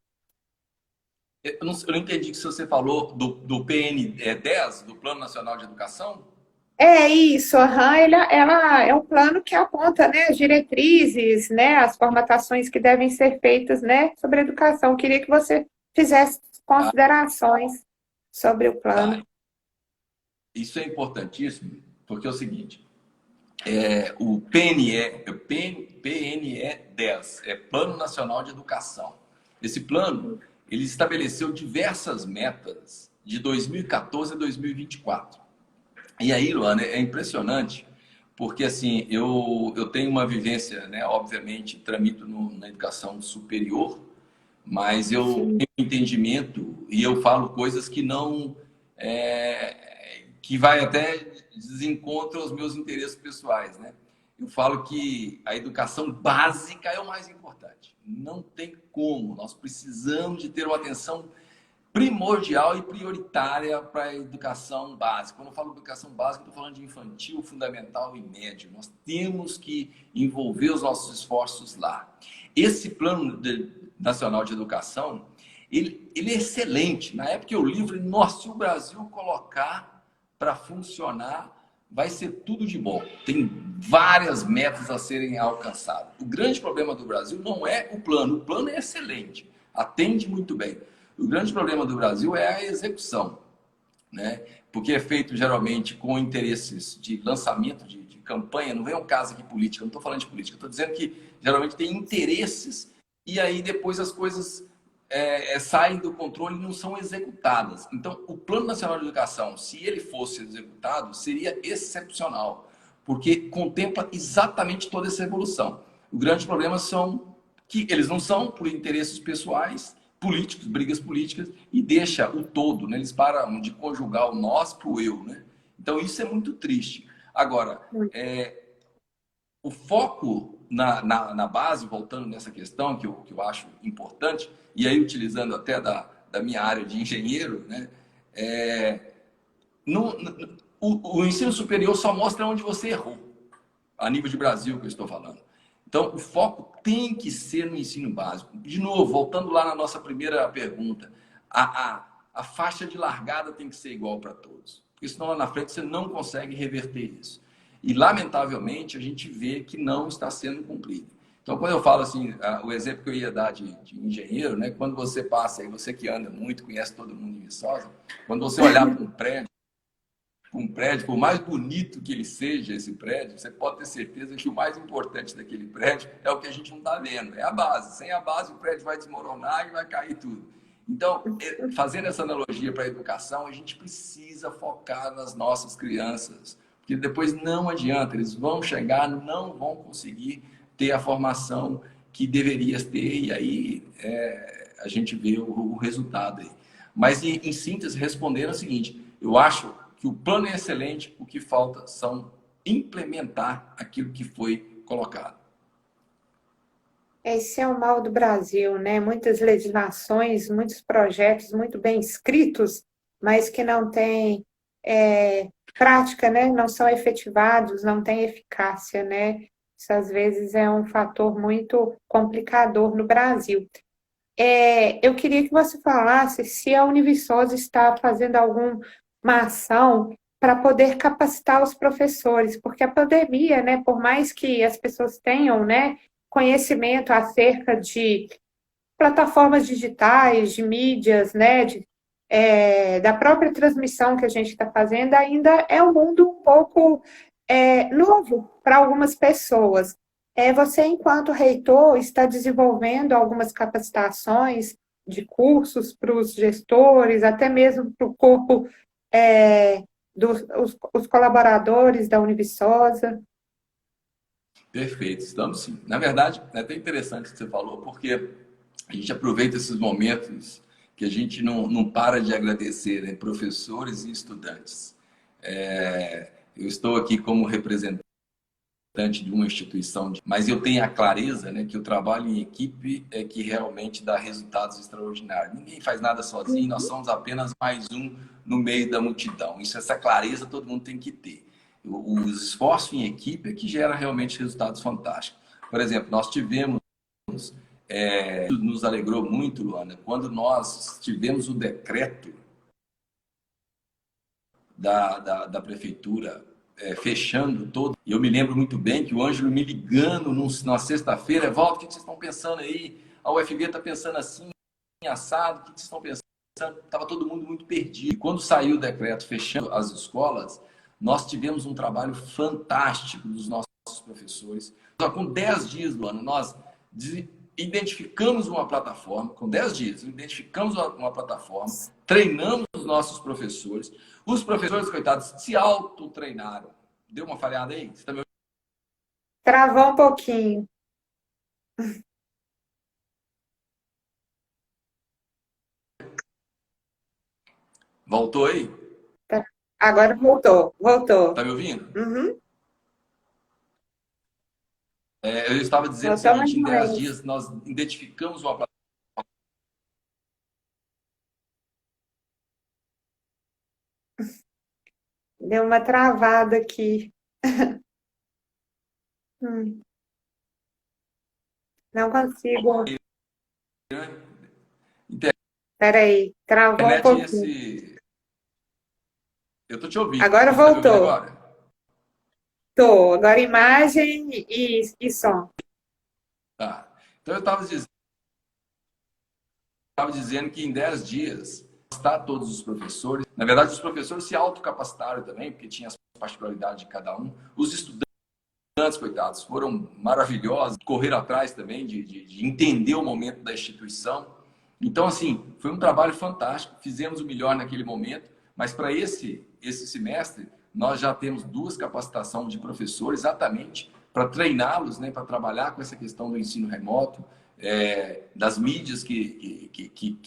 Eu não entendi se você falou do PN10, do Plano Nacional de Educação. É isso, aham, ela é um plano que aponta, né, as diretrizes, né, as formatações que devem ser feitas, né, sobre a educação. Queria que você fizesse Ah, considerações sobre o tá. plano. Isso é importantíssimo, porque é o seguinte, o PNE 10, Plano Nacional de Educação. Esse plano, ele estabeleceu diversas metas de 2014 a 2024. E aí, Luana, é impressionante, porque assim, eu tenho uma vivência, né? Obviamente, tramito na educação superior, mas eu Sim, tenho entendimento e eu falo coisas que não, que vai até desencontro aos meus interesses pessoais, né? Eu falo que a educação básica é o mais importante. Não tem como. Nós precisamos de ter uma atenção primordial e prioritária para a educação básica. Quando eu falo educação básica, estou falando de infantil, fundamental e médio. Nós temos que envolver os nossos esforços lá. Esse plano nacional de educação, ele é excelente. Na época eu li, eu falei, nossa, se o Brasil colocar para funcionar, vai ser tudo de bom. Tem várias metas a serem alcançadas. O grande problema do Brasil não é o plano é excelente, atende muito bem. O grande problema do Brasil é a execução, né? Porque é feito geralmente com interesses de lançamento de campanha. Não vem um caso aqui política, não estou falando de política, estou dizendo que geralmente tem interesses e aí depois as coisas saem do controle e não são executadas. Então, o Plano Nacional de Educação, se ele fosse executado, seria excepcional, porque contempla exatamente toda essa evolução. O grande problema são que eles não são por interesses pessoais, políticos, brigas políticas, e deixa o todo, né? Eles param de conjugar o nós para o eu, né? Então, isso é muito triste. Agora, o foco na base, voltando nessa questão, que eu acho importante, e aí utilizando até da minha área de engenheiro, né? O ensino superior só mostra onde você errou, a nível de Brasil que eu estou falando. Então, o foco tem que ser no ensino básico. De novo, voltando lá na nossa primeira pergunta, a faixa de largada tem que ser igual para todos, porque senão lá na frente você não consegue reverter isso. E, lamentavelmente, a gente vê que não está sendo cumprido. Então, quando eu falo assim, o exemplo que eu ia dar de engenheiro, né? Quando você passa aí, você que anda muito, conhece todo mundo em Viçosa, quando você olhar para um prédio, um prédio, por mais bonito que ele seja, esse prédio, você pode ter certeza que o mais importante daquele prédio é o que a gente não está vendo, é a base. Sem a base, o prédio vai desmoronar e vai cair tudo. Então, fazendo essa analogia para a educação, a gente precisa focar nas nossas crianças, porque depois não adianta, eles vão chegar, não vão conseguir ter a formação que deveria ter, e aí a gente vê o resultado aí. Mas, em síntese, respondendo o seguinte, eu acho que o plano é excelente, o que falta são implementar aquilo que foi colocado. Esse é o mal do Brasil, né? Muitas legislações, muitos projetos muito bem escritos, mas que não têm prática, né? Não são efetivados, não têm eficácia, né? Isso às vezes é um fator muito complicador no Brasil. Eu queria que você falasse se a Univiçosa está fazendo alguma ação para poder capacitar os professores, porque a pandemia, né, por mais que as pessoas tenham, né, conhecimento acerca de plataformas digitais, de mídias, né, da própria transmissão que a gente está fazendo, ainda é um mundo um pouco novo para algumas pessoas. Você, enquanto reitor, está desenvolvendo algumas capacitações de cursos para os gestores, até mesmo para o corpo dos os colaboradores da Univiçosa. Perfeito, estamos sim. Na verdade, é até interessante o que você falou, porque a gente aproveita esses momentos que a gente não para de agradecer, né? Professores e estudantes. Eu estou aqui como representante de uma instituição, mas eu tenho a clareza, né, que o trabalho em equipe é que realmente dá resultados extraordinários. Ninguém faz nada sozinho, nós somos apenas mais um no meio da multidão. Essa clareza todo mundo tem que ter. Os esforços em equipe é que gera realmente resultados fantásticos. Por exemplo, nós tivemos, nos alegrou muito, Luana, quando nós tivemos o decreto da prefeitura fechando todo. E eu me lembro muito bem que o Ângelo me ligando na sexta-feira, Walter, o que vocês estão pensando aí? A UFV está pensando assim, assado, o que vocês estão pensando? Estava todo mundo muito perdido. E quando saiu o decreto fechando as escolas, nós tivemos um trabalho fantástico dos nossos professores. Só com 10 dias do ano, nós identificamos uma plataforma, com 10 dias, identificamos uma plataforma, treinamos os nossos professores. Os professores, coitados, se autotreinaram. Deu uma falhada aí? Você tá me ouvindo? Travou um pouquinho. Voltou aí? Agora voltou. Tá me ouvindo? Uhum. Eu estava dizendo o Voltou seguinte, em 10 mais. dias nós identificamos uma plataforma. Deu uma travada aqui. Não consigo. Peraí, travou um Internet pouquinho. Eu tô te ouvindo. Agora Você tá me ouvindo voltou. agora? Tô. Agora imagem e som. Tá. Então eu estava dizendo que em 10 dias está todos os professores. Na verdade, os professores se autocapacitaram também, porque tinha as particularidades de cada um. Os estudantes, coitados, foram maravilhosos, correram atrás também de entender o momento da instituição. Então, assim, foi um trabalho fantástico. Fizemos o melhor naquele momento, mas para esse semestre, nós já temos 2 capacitações de professores exatamente para treiná-los, né, para trabalhar com essa questão do ensino remoto, das mídias que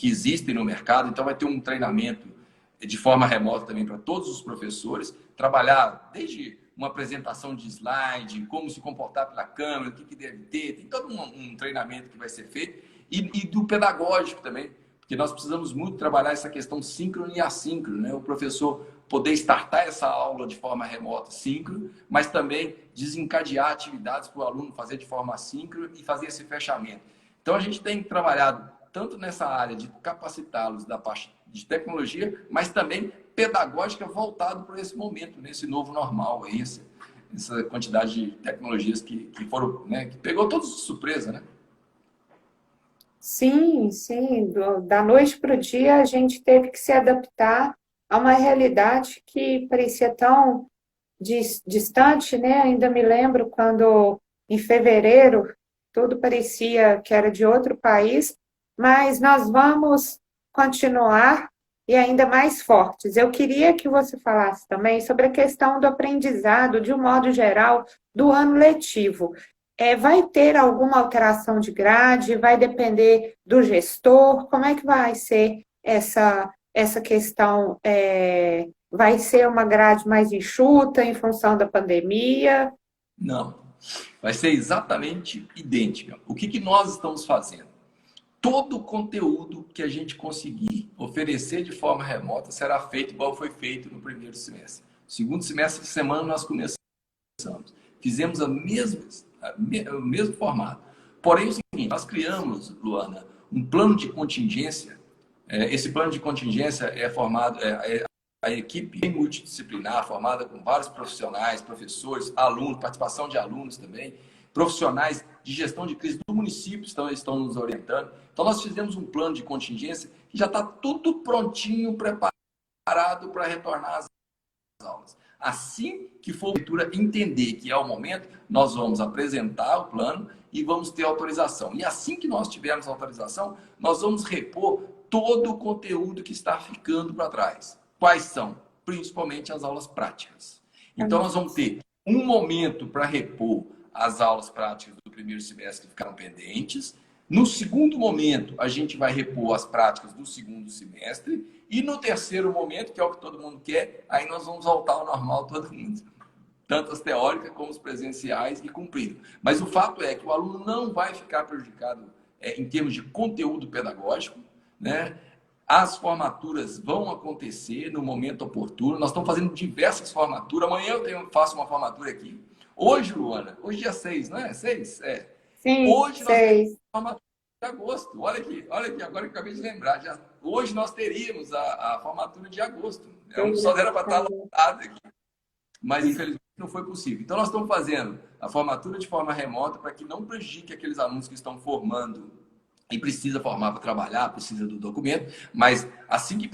existem no mercado. Então, vai ter um treinamento de forma remota também para todos os professores, trabalhar desde uma apresentação de slide, como se comportar pela câmera, o que deve ter, tem todo um treinamento que vai ser feito, e do pedagógico também, porque nós precisamos muito trabalhar essa questão síncrona e assíncrona, né? O professor poder startar essa aula de forma remota, síncrona, mas também desencadear atividades para o aluno fazer de forma assíncrona e fazer esse fechamento. Então, a gente tem trabalhado tanto nessa área de capacitá-los da parte de tecnologia, mas também pedagógica voltado para esse momento, nesse novo normal, essa quantidade de tecnologias que foram, né, que pegou todos de surpresa, né? Sim, sim. Da noite para o dia a gente teve que se adaptar a uma realidade que parecia tão distante, né? Ainda me lembro quando, em fevereiro, tudo parecia que era de outro país, mas nós vamos continuar e ainda mais fortes. Eu queria que você falasse também sobre a questão do aprendizado, de um modo geral, do ano letivo. Vai ter alguma alteração de grade? Vai depender do gestor? Como é que vai ser essa questão? Vai ser uma grade mais enxuta em função da pandemia? Não, vai ser exatamente idêntica. O que nós estamos fazendo? Todo o conteúdo que a gente conseguir oferecer de forma remota será feito igual foi feito no primeiro semestre. Segundo semestre de semana nós começamos. Fizemos o mesmo formato. Porém, é o seguinte, nós criamos, Luana, um plano de contingência. Esse plano de contingência é formado, a equipe multidisciplinar, formada com vários profissionais, professores, alunos, participação de alunos também, profissionais de gestão de crise do município estão nos orientando. Então, nós fizemos um plano de contingência que já está tudo prontinho, preparado para retornar às aulas. Assim que for a leitura entender que é o momento, nós vamos apresentar o plano e vamos ter autorização. E assim que nós tivermos autorização, nós vamos repor todo o conteúdo que está ficando para trás. Quais são? Principalmente as aulas práticas. Então, nós vamos ter um momento para repor as aulas práticas do primeiro semestre que ficaram pendentes. No segundo momento, a gente vai repor as práticas do segundo semestre. E no terceiro momento, que é o que todo mundo quer, aí nós vamos voltar ao normal todo mundo. Tanto as teóricas como os presenciais e cumprido. Mas o fato é que o aluno não vai ficar prejudicado em termos de conteúdo pedagógico, né? As formaturas vão acontecer no momento oportuno. Nós estamos fazendo diversas formaturas. Amanhã eu faço uma formatura aqui. Hoje, Luana, hoje é dia 6, não é? 6? É. Sim, Hoje nós 6. temos formatura de agosto. Olha aqui, agora que eu acabei de lembrar. Hoje nós teríamos a formatura de agosto. Só era para estar lotado aqui. Mas, infelizmente, não foi possível. Então, nós estamos fazendo a formatura de forma remota para que não prejudique aqueles alunos que estão formando e precisa formar para trabalhar, precisa do documento, mas assim que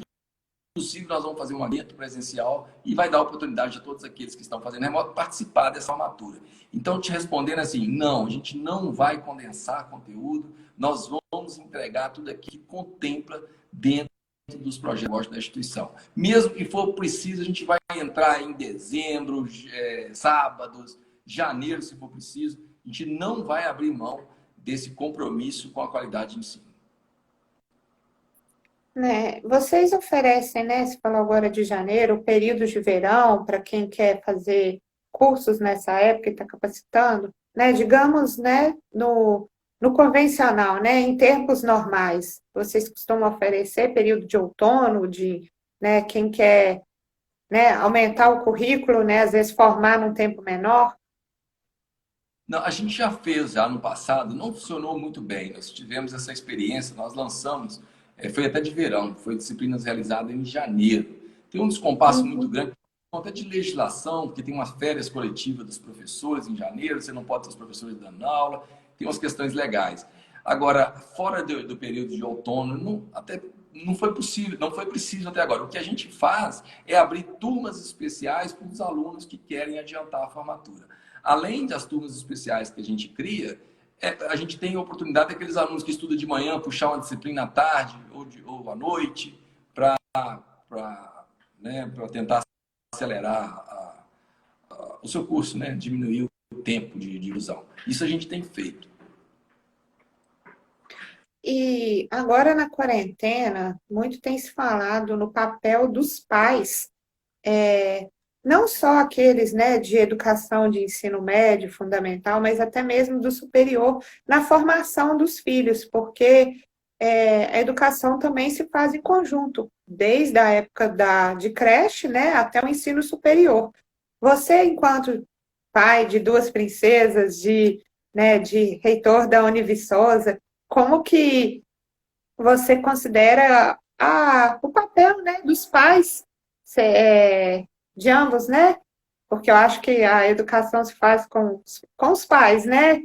possível nós vamos fazer um evento presencial e vai dar oportunidade a todos aqueles que estão fazendo remoto participar dessa formatura. Então, te respondendo assim, não, a gente não vai condensar conteúdo, nós vamos entregar tudo aquilo que contempla dentro dos projetos da instituição. Mesmo que for preciso, a gente vai entrar em dezembro, sábados, janeiro, se for preciso, a gente não vai abrir mão desse compromisso com a qualidade de ensino. Vocês oferecem, né? Você falou agora de janeiro, períodos de verão para quem quer fazer cursos nessa época e está capacitando, né? Digamos, né? No convencional, né? Em tempos normais, vocês costumam oferecer período de outono, né? Quem quer, né? Aumentar o currículo, né? Às vezes formar num tempo menor. Não, a gente já fez já no passado, não funcionou muito bem. Nós tivemos essa experiência, nós lançamos, foi até de verão, foi disciplinas realizadas em janeiro. Tem um descompasso muito grande, até de legislação, porque tem umas férias coletivas dos professores em janeiro, você não pode ter os professores dando aula, tem umas questões legais. Agora, fora do período de outono, até não foi possível, não foi preciso até agora. O que a gente faz é abrir turmas especiais para os alunos que querem adiantar a formatura. Além das turmas especiais que a gente cria, a gente tem a oportunidade daqueles alunos que estudam de manhã, puxar uma disciplina à tarde ou à noite, para tentar acelerar o seu curso, né? Diminuir o tempo de divisão. Isso a gente tem feito. E agora na quarentena, muito tem se falado no papel dos pais, não só aqueles, né, de educação de ensino médio, fundamental, mas até mesmo do superior, na formação dos filhos, porque a educação também se faz em conjunto, desde a época de creche, né, até o ensino superior. Você, enquanto pai de duas princesas, né, de reitor da Univiçosa, como que você considera o papel, né, dos pais de ambos, né? Porque eu acho que a educação se faz com os pais, né?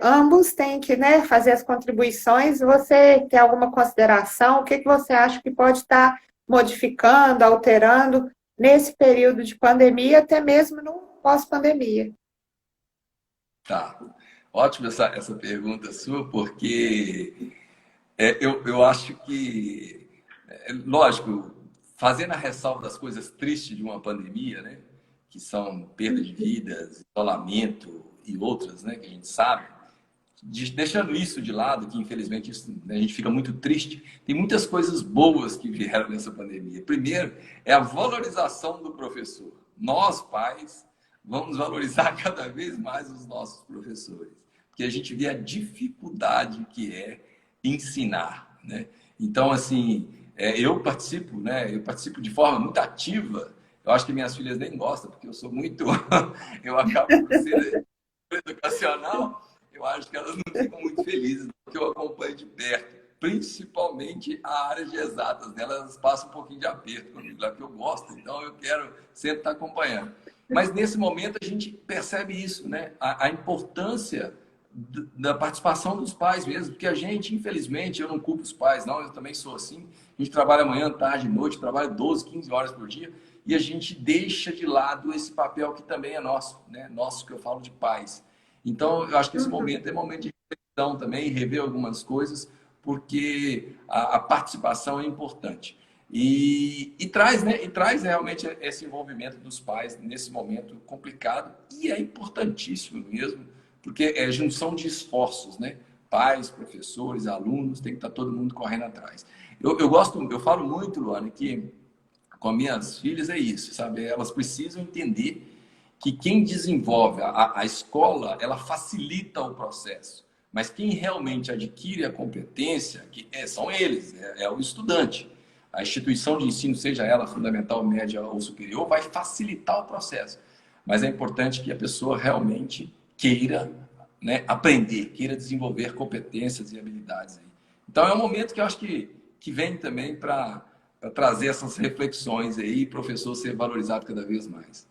Ambos têm que, né, fazer as contribuições. Você tem alguma consideração? O que você acha que pode estar modificando, alterando nesse período de pandemia, até mesmo no pós-pandemia? Tá. Ótima essa pergunta sua, porque eu acho que, lógico, fazendo a ressalva das coisas tristes de uma pandemia, né? Que são perda de vidas, isolamento e outras, né? Que a gente sabe. Deixando isso de lado, que infelizmente a gente fica muito triste, tem muitas coisas boas que vieram nessa pandemia. Primeiro, é a valorização do professor. Nós, pais, vamos valorizar cada vez mais os nossos professores, porque a gente vê a dificuldade que é ensinar, né? Então, assim, eu participo, né? Eu participo de forma muito ativa. Eu acho que minhas filhas nem gostam, porque eu sou muito... eu acabo por ser educacional. Eu acho que elas não ficam muito felizes, porque eu acompanho de perto, principalmente a área de exatas. Elas passam um pouquinho de aperto comigo, lá que eu gosto, então eu quero sempre estar acompanhando. Mas nesse momento a gente percebe isso, né? A importância da participação dos pais mesmo, porque a gente, infelizmente, eu não culpo os pais, não, eu também sou assim. A gente trabalha manhã, tarde, noite, trabalha 12, 15 horas por dia, e a gente deixa de lado esse papel que também é nosso, né? Nosso, que eu falo de pais. Então, eu acho que esse momento é momento de reflexão também, rever algumas coisas, porque a participação é importante. E traz, né? E traz realmente esse envolvimento dos pais nesse momento complicado, e é importantíssimo mesmo, porque é junção de esforços, né? Pais, professores, alunos, tem que estar todo mundo correndo atrás. Eu falo muito, Luana, que com minhas filhas é isso, sabe? Elas precisam entender que quem desenvolve a escola, ela facilita o processo. Mas quem realmente adquire a competência são eles, é o estudante. A instituição de ensino, seja ela fundamental, média ou superior, vai facilitar o processo. Mas é importante que a pessoa realmente queira, né, aprender, queira desenvolver competências e habilidades. Aí. Então é um momento que eu acho que vem também para trazer essas reflexões aí e o professor ser valorizado cada vez mais.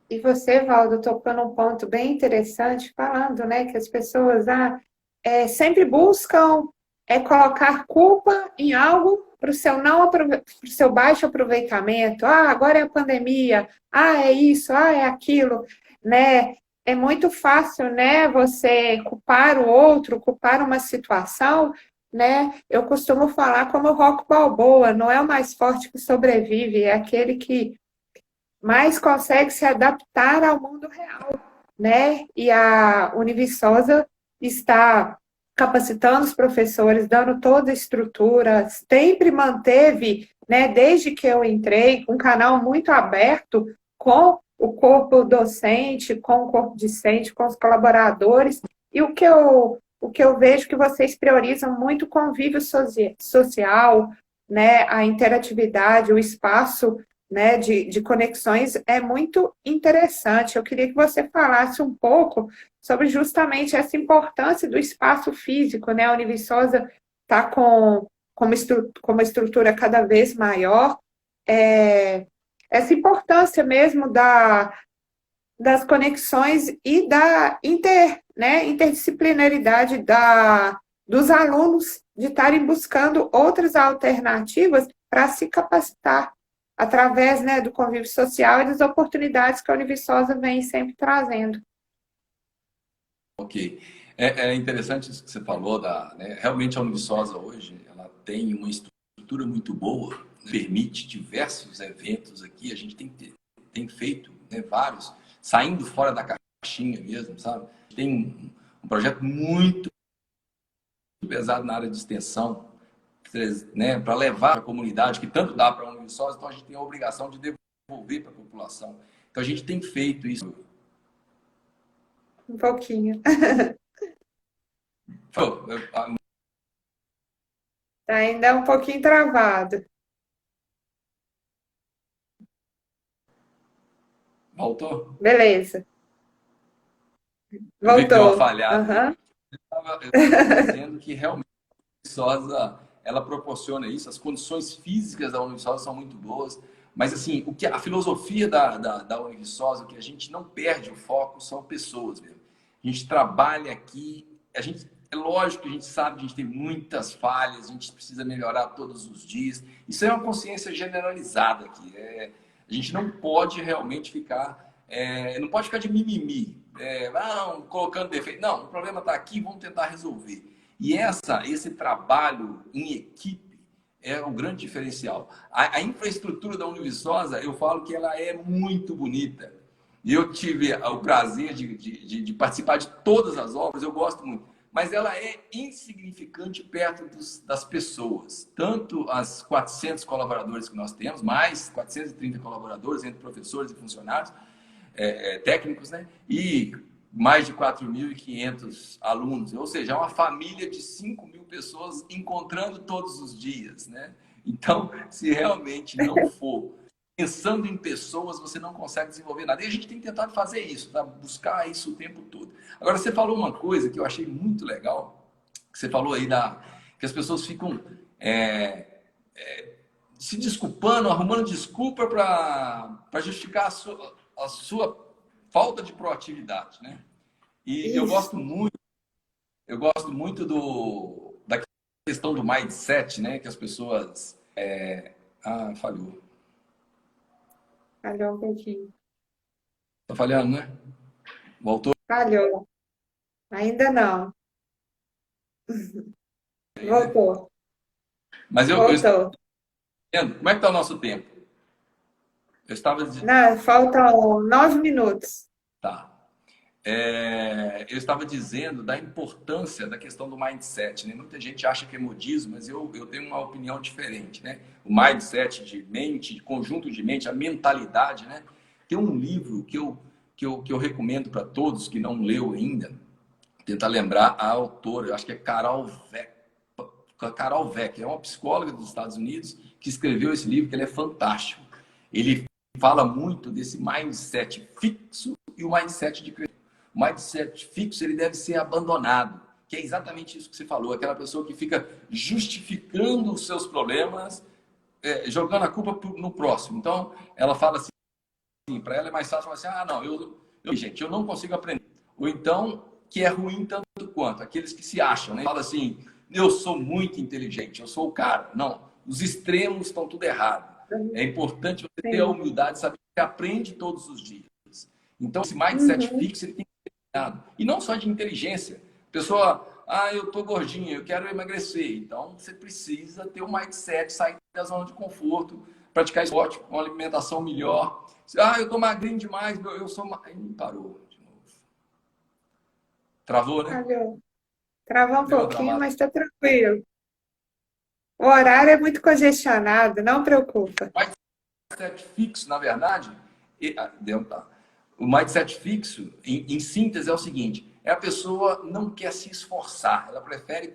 E você, Valdo, tocou num ponto bem interessante, falando, né, que as pessoas sempre buscam colocar culpa em algo para o seu não pro seu baixo aproveitamento. Ah, agora é a pandemia. Ah, é isso. Ah, é aquilo, né? É muito fácil, né, você culpar o outro, culpar uma situação, né? Eu costumo falar como o Rocky Balboa, não é o mais forte que sobrevive, é aquele que mas consegue se adaptar ao mundo real, né? E a Univiçosa está capacitando os professores, dando toda a estrutura, sempre manteve, né, desde que eu entrei, um canal muito aberto com o corpo docente, com o corpo discente, com os colaboradores, e o que eu vejo que vocês priorizam muito o convívio social, né, a interatividade, o espaço, né, de conexões é muito interessante. Eu queria que você falasse um pouco sobre justamente essa importância do espaço físico, né? A Univiçosa está com uma estrutura cada vez maior, essa importância mesmo das conexões e da interdisciplinaridade dos alunos de estarem buscando outras alternativas para se capacitar através, né, do convívio social e das oportunidades que a Univiçosa vem sempre trazendo. Ok. É interessante isso que você falou. Né, realmente a Univiçosa hoje ela tem uma estrutura muito boa, permite diversos eventos aqui. A gente tem feito, né, vários, saindo fora da caixinha mesmo, sabe? Tem um projeto muito pesado na área de extensão, né, para levar a comunidade, que tanto dá para a Univiçosa, então a gente tem a obrigação de devolver para a população. Então a gente tem feito isso. Um pouquinho. Ainda é um pouquinho travado. Voltou? Beleza. Eu vi que deu uma Voltou. falhada aí. Uhum. Eu estava dizendo que realmente a Univiçosa, ela proporciona isso, as condições físicas da Univiçosa são muito boas, mas assim, a filosofia da Univiçosa, o que a gente não perde o foco são pessoas mesmo. A gente trabalha aqui, a gente É lógico que a gente sabe que a gente tem muitas falhas, a gente precisa melhorar todos os dias. Isso é uma consciência generalizada aqui. A gente não pode realmente ficar, não pode ficar de mimimi, colocando defeito. Não, o problema está aqui, vamos tentar resolver. E esse trabalho em equipe é o grande diferencial. A infraestrutura da Univiçosa, eu falo que ela é muito bonita. E eu tive o prazer de participar de todas as obras, eu gosto muito. Mas ela é insignificante perto das pessoas. Tanto as 400 colaboradores que nós temos, mais 430 colaboradores, entre professores e funcionários, técnicos, né? E mais de 4.500 alunos. Ou seja, é uma família de 5.000 pessoas encontrando todos os dias, né? Então, se realmente não for pensando em pessoas, você não consegue desenvolver nada. E a gente tem tentado fazer isso, tá? Buscar isso o tempo todo. Agora, você falou uma coisa que eu achei muito legal, que você falou aí que as pessoas ficam se desculpando, arrumando desculpa para justificar a sua falta de proatividade, né? E Isso. eu gosto muito da questão do mindset, né? Que as pessoas... falhou. Falhou um pouquinho. Tá falhando, né? Voltou? Falhou. Ainda não. Voltou. Mas eu estava Voltou. dizendo, como é que está o nosso tempo? Eu estava dizendo, Não, faltam 9 minutos. tá. Eu estava dizendo da importância da questão do mindset, né? Muita gente acha que é modismo, mas eu tenho uma opinião diferente, né? O mindset de mente, de conjunto de mente, a mentalidade, né? Tem um livro que eu recomendo para todos que não leu ainda, tentar lembrar a autora, eu acho que é Carol Dweck, é uma psicóloga dos Estados Unidos que escreveu esse livro, que ele é fantástico. Ele fala muito desse mindset fixo e o mindset de crescimento. O mindset fixo, ele deve ser abandonado, que é exatamente isso que você falou, aquela pessoa que fica justificando os seus problemas, jogando a culpa no próximo. Então, ela fala assim, para ela é mais fácil falar assim, não, eu não consigo aprender. Ou então, que é ruim tanto quanto, aqueles que se acham, né? Fala assim, eu sou muito inteligente, eu sou o cara. Não, os extremos estão tudo errado. É importante você ter a humildade de saber que você aprende todos os dias. Então, esse mindset fixo, ele tem que ser treinado. E não só de inteligência. A pessoa, eu tô gordinho, eu quero emagrecer. Então, você precisa ter um mindset, sair da zona de conforto, praticar esporte, uma alimentação melhor. Eu tô magrinho demais, eu sou... Parou de novo. Travou, né? Travou um pouquinho, mas está tranquilo. O horário é muito congestionado, não preocupa. O mindset fixo, na verdade, o mindset fixo, em síntese, é o seguinte: a pessoa não quer se esforçar, ela prefere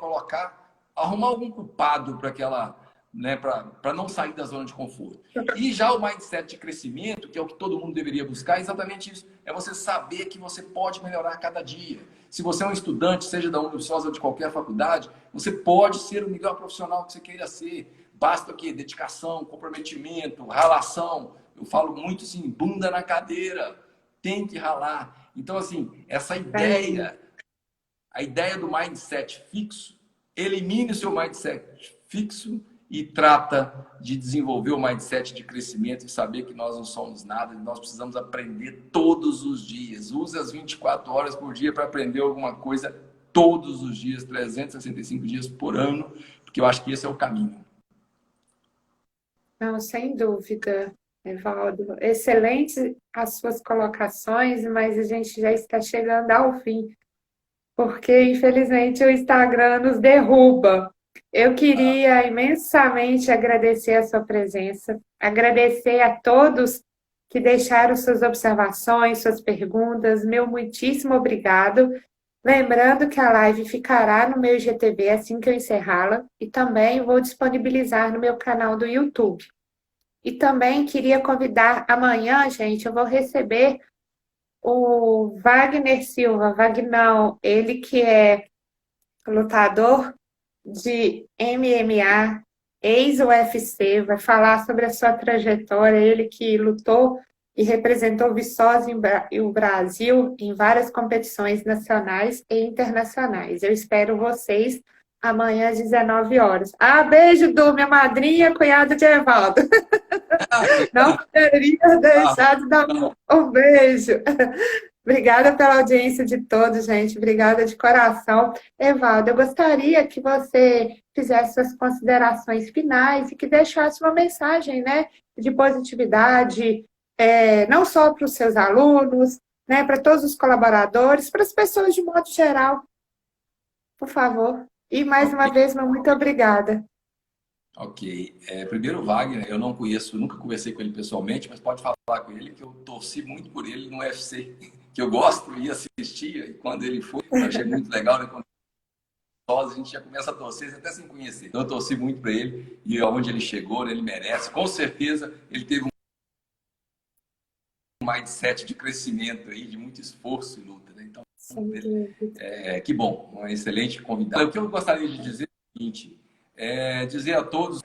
arrumar algum culpado para aquela, né, para não sair da zona de conforto. E já o mindset de crescimento, que é o que todo mundo deveria buscar, é exatamente isso: é você saber que você pode melhorar a cada dia. Se você é um estudante, seja da Univiçosa ou de qualquer faculdade, você pode ser o melhor profissional que você queira ser. Basta o quê? Dedicação, comprometimento, ralação. Eu falo muito assim, bunda na cadeira. Tem que ralar. Então, assim, a ideia do mindset fixo, elimine o seu mindset fixo e trata de desenvolver o mindset de crescimento e saber que nós não somos nada, nós precisamos aprender todos os dias. Use as 24 horas por dia para aprender alguma coisa todos os dias, 365 dias por ano, porque eu acho que esse é o caminho. Não, sem dúvida, Evaldo. Excelentes as suas colocações, mas a gente já está chegando ao fim, porque infelizmente o Instagram nos derruba. Eu queria imensamente agradecer a sua presença, agradecer a todos que deixaram suas observações, suas perguntas. Meu muitíssimo obrigado. Lembrando que a live ficará no meu IGTV assim que eu encerrá-la e também vou disponibilizar no meu canal do YouTube. E também queria convidar, amanhã, gente, eu vou receber o Wagner Silva, Vagnão, ele que é lutador de MMA, ex-UFC, vai falar sobre a sua trajetória, ele que lutou e representou Viçosa e o Brasil em várias competições nacionais e internacionais. Eu espero vocês amanhã às 19 horas. Ah, beijo, Du, minha madrinha, cunhado de Evaldo. Não poderia deixar de dar um beijo. Obrigada pela audiência de todos, gente. Obrigada de coração. Evaldo, eu gostaria que você fizesse suas considerações finais e que deixasse uma mensagem, né, de positividade, não só para os seus alunos, né, para todos os colaboradores, para as pessoas de modo geral, por favor. E mais uma vez, muito obrigada. Ok. Primeiro, Wagner, eu não conheço, nunca conversei com ele pessoalmente, mas pode falar com ele que eu torci muito por ele no UFC, que eu gosto e assistia, e quando ele foi, eu achei muito legal, né? Quando a gente já começa a torcer, até sem conhecer. Então, eu torci muito para ele, e aonde ele chegou, né, ele merece. Com certeza, ele teve um mindset de crescimento aí, de muito esforço e luta, né? Então, que bom, um excelente convidado. O que eu gostaria de dizer é o seguinte, dizer a todos,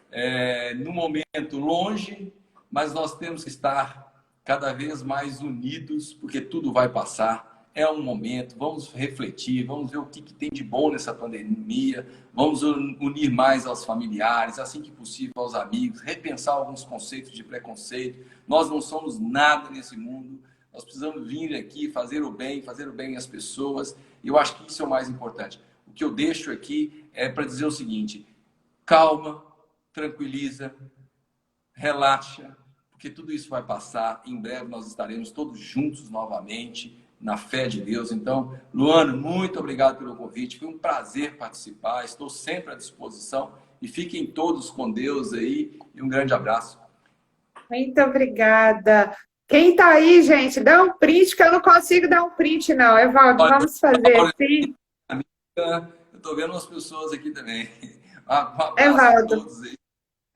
no momento longe, mas nós temos que estar cada vez mais unidos, porque tudo vai passar. É um momento, vamos refletir, vamos ver o que tem de bom nessa pandemia, vamos unir mais aos familiares, assim que possível aos amigos, repensar alguns conceitos de preconceito. Nós não somos nada nesse mundo, nós precisamos vir aqui fazer o bem às pessoas, e eu acho que isso é o mais importante. O que eu deixo aqui é para dizer o seguinte: calma, tranquiliza, relaxa, porque tudo isso vai passar. Em breve nós estaremos todos juntos novamente, na fé de Deus. Então, Luana, muito obrigado pelo convite. Foi um prazer participar. Estou sempre à disposição. E fiquem todos com Deus aí. E um grande abraço. Muito obrigada. Quem está aí, gente, dá um print, que eu não consigo dar um print, não. Evaldo, vamos fazer assim. Eu estou vendo umas pessoas aqui também. Um abraço Evaldo, a todos aí.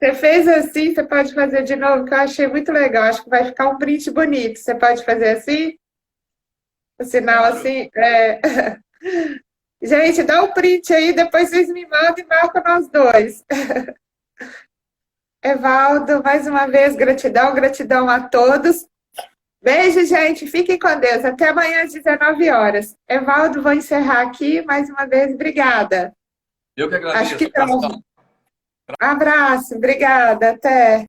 você fez assim, você pode fazer de novo, que eu achei muito legal. Acho que vai ficar um print bonito. Você pode fazer assim? O sinal Claro. assim? Gente, dá um print aí, depois vocês me mandam e marcam nós dois. Evaldo, mais uma vez, gratidão, gratidão a todos. Beijo, gente. Fiquem com Deus. Até amanhã às 19 horas. Evaldo, vou encerrar aqui. Mais uma vez, obrigada. Eu que agradeço. Acho que tá. Um abraço, obrigada. Até.